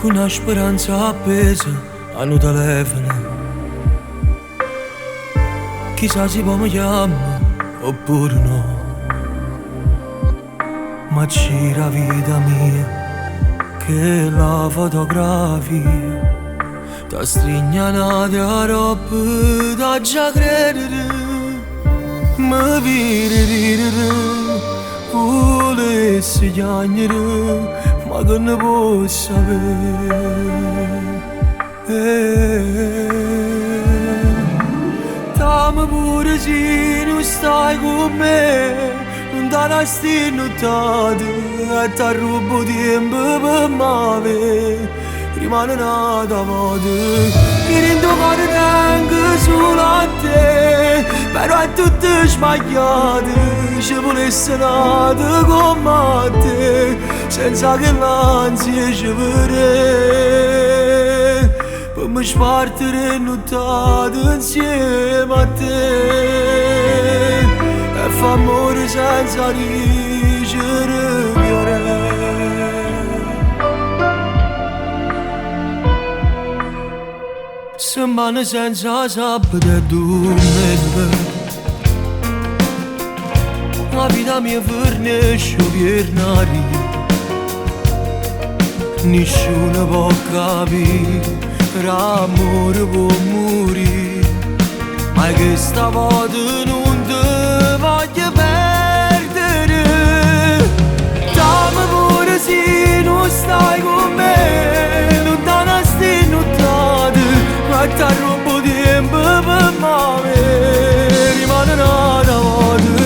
con una speranza appesa hanno telefono. Chissà se poi mi chiama oppure no. Ma c'è la vita mia che la fotografia ta strignanate a roba da già credere. Mi vire volessi chiagnere ma che ne posso avere. Dammi pure se non stai con me, non ti resti nottato e ti rubo tempo per m'avere. Rimane nata moda che rendo cuore neanche solo a te, però è tutto sbagliato, ci volesse nata come te, senza che l'ansia ci vorrei, per mi spartere nottato insieme a te, e fa amore senza ricevere violenza. Settimane senza sabato e domenica, la vita mia fornisce piernari. Nessuno può capire, l'amore può morire, ma che stavolta non ti voglio perdere. Dammi pure se non stai con me, non ti resti nottato, ma ti rubo tempo per m'avere. Rimane nata volta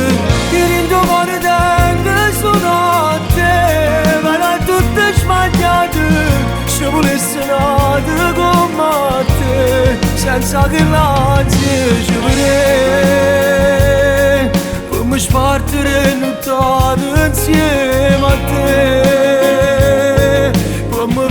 che rendo cuore tengo solo a te, ma è tutto sbagliato, ci volesse nata come te, senza che l'ansia ci vorrei, come spartere nottato insieme a te, come